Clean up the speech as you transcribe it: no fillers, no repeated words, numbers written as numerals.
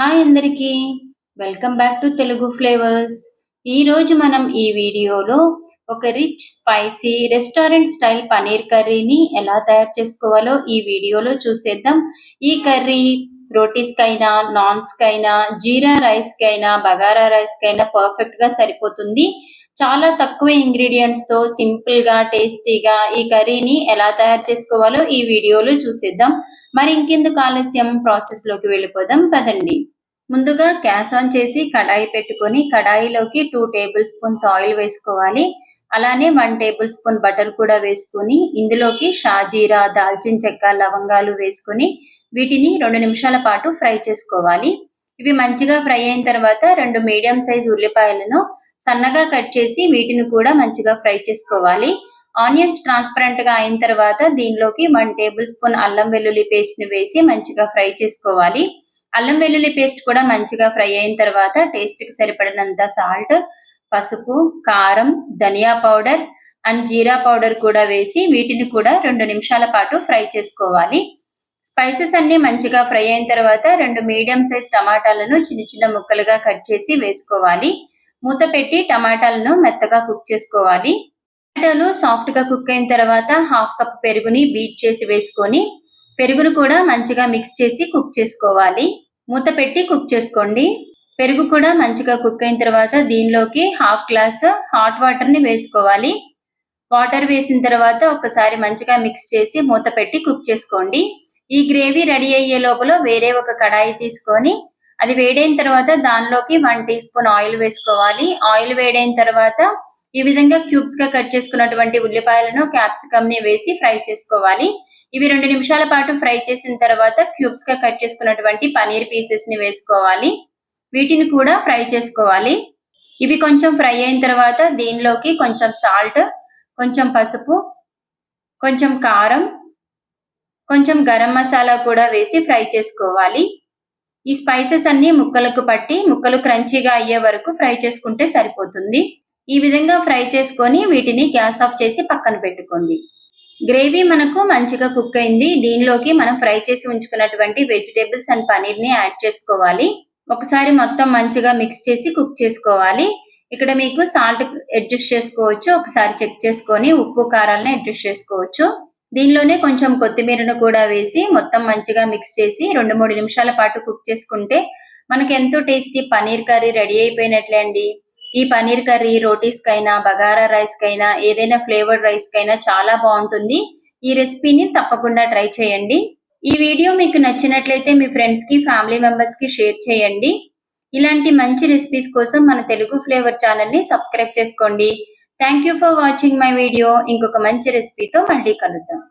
Hi అందరికీ welcome back to Telugu flavours. ఈరోజు మనం ఈ వీడియోలో ఒక rich spicy restaurant style paneer కర్రీని ఎలా తయారు చేసుకోవాలో ఈ వీడియోలో చూసేద్దాం. ఈ కర్రీ రోటీస్కైనా, నాన్స్కైనా, జీరా రైస్కైనా, బగారా రైస్కైనా పర్ఫెక్ట్గా సరిపోతుంది. చాలా తక్కువ ఇంగ్రీడియంట్స్తో సింపుల్గా టేస్టీగా ఈ కర్రీని ఎలా తయారు చేసుకోవాలో ఈ వీడియోలో చూసేద్దాం. మరి ఇంకెందుకు ఆలస్యం, ప్రాసెస్లోకి వెళ్ళిపోదాం పదండి. ముందుగా గ్యాస్ ఆన్ చేసి కడాయి పెట్టుకొని కడాయిలోకి 2 టేబుల్ స్పూన్స్ ఆయిల్ వేసుకోవాలి. అలానే 1 టేబుల్ స్పూన్ బటర్ కూడా వేసుకొని ఇందులోకి షాజీరా, దాల్చిన చెక్క, లవంగాలు వేసుకొని వీటిని 2 నిమిషాల పాటు ఫ్రై చేసుకోవాలి. ఇవి మంచిగా ఫ్రై అయిన తర్వాత 2 మీడియం సైజ్ ఉల్లిపాయలను సన్నగా కట్ చేసి వీటిని కూడా మంచిగా ఫ్రై చేసుకోవాలి. ఆనియన్స్ ట్రాన్స్పరెంట్ గా అయిన తర్వాత దీనిలోకి 1 టేబుల్ స్పూన్ అల్లం వెల్లుల్లి పేస్ట్ ని వేసి మంచిగా ఫ్రై చేసుకోవాలి. అల్లం వెల్లుల్లి పేస్ట్ కూడా మంచిగా ఫ్రై అయిన తర్వాత టేస్ట్ కి సరిపడినంత సాల్ట్, పసుపు, కారం, ధనియా పౌడర్ అండ్ జీరా పౌడర్ కూడా వేసి వీటిని కూడా 2 నిమిషాల పాటు ఫ్రై చేసుకోవాలి. స్పైసెస్ అన్ని మంచిగా ఫ్రై అయిన తర్వాత 2 మీడియం సైజ్ టమాటాలను చిన్న చిన్న ముక్కలుగా కట్ చేసి వేసుకోవాలి. మూత పెట్టి టమాటాలను మెత్తగా కుక్ చేసుకోవాలి. టమాటాలు సాఫ్ట్ గా కుక్ అయిన తర్వాత 1/2 కప్ పెరుగుని బీట్ చేసి వేసుకొని పెరుగును కూడా మంచిగా మిక్స్ చేసి కుక్ చేసుకోవాలి. మూత పెట్టి కుక్ చేసుకోండి. పెరుగు కూడా మంచిగా కుక్ అయిన తర్వాత దీనిలోకి 1/2 గ్లాస్ హాట్ వాటర్ ని వేసుకోవాలి. వాటర్ వేసిన తర్వాత ఒకసారి మంచిగా మిక్స్ చేసి మూత పెట్టి కుక్ చేసుకోండి. ఈ గ్రేవీ రెడీ అయ్యే లోపల వేరే ఒక కడాయి తీసుకొని అది వేడైన తర్వాత దానిలోకి 1 టీ స్పూన్ ఆయిల్ వేసుకోవాలి. ఆయిల్ వేడైన తర్వాత ఈ విధంగా క్యూబ్స్ గా కట్ చేసుకున్నటువంటి ఉల్లిపాయలను, క్యాప్సికమ్ ని వేసి ఫ్రై చేసుకోవాలి. ఇవి 2 నిమిషాల పాటు ఫ్రై చేసిన తర్వాత క్యూబ్స్ గా కట్ చేసుకున్నటువంటి పనీర్ పీసెస్ ని వేసుకోవాలి. వీటిని కూడా ఫ్రై చేసుకోవాలి. ఇవి కొంచెం ఫ్రై అయిన తర్వాత దీనిలోకి కొంచెం సాల్ట్, కొంచెం పసుపు, కొంచెం కారం, కొంచెం గరం మసాలా కూడా వేసి ఫ్రై చేసుకోవాలి. ఈ స్పైసెస్ అన్ని ముక్కలకు పట్టి ముక్కలు క్రంచీగా అయ్యే వరకు ఫ్రై చేసుకుంటే సరిపోతుంది. ఈ విధంగా ఫ్రై చేసుకొని వీటిని గ్యాస్ ఆఫ్ చేసి పక్కన పెట్టుకోండి. గ్రేవీ మనకు మంచిగా కుక్ అయింది. దీనిలోకి మనం ఫ్రై చేసి ఉంచుకున్నటువంటి వెజిటేబుల్స్ అండ్ పనీర్ ని యాడ్ చేసుకోవాలి. ఒకసారి మొత్తం మంచిగా మిక్స్ చేసి కుక్ చేసుకోవాలి. ఇక్కడ మీకు సాల్ట్ అడ్జస్ట్ చేసుకోవచ్చు. ఒకసారి చెక్ చేసుకొని ఉప్పు, కారాలను అడ్జస్ట్ చేసుకోవచ్చు. దీనిలోనే కొంచెం కొత్తిమీరను కూడా వేసి మొత్తం మంచిగా మిక్స్ చేసి 2-3 నిమిషాల పాటు కుక్ చేసుకుంటే మనకు ఎంతో టేస్టీ పనీర్ కర్రీ రెడీ అయిపోయినట్లే అండి. ఈ పనీర్ కర్రీ రోటీస్కైనా, బగారా రైస్కైనా, ఏదైనా ఫ్లేవర్డ్ రైస్కైనా చాలా బాగుంటుంది. ఈ రెసిపీని తప్పకుండా ట్రై చేయండి. ఈ వీడియో మీకు నచ్చినట్లయితే మీ ఫ్రెండ్స్కి, ఫ్యామిలీ మెంబర్స్కి షేర్ చేయండి. ఇలాంటి మంచి రెసిపీస్ కోసం మన తెలుగు ఫ్లేవర్ ఛానల్ని సబ్స్క్రైబ్ చేసుకోండి. Thank you for watching my video. ఇంకొక మంచి రెసిపీతో మళ్ళీ కలుద్దాం.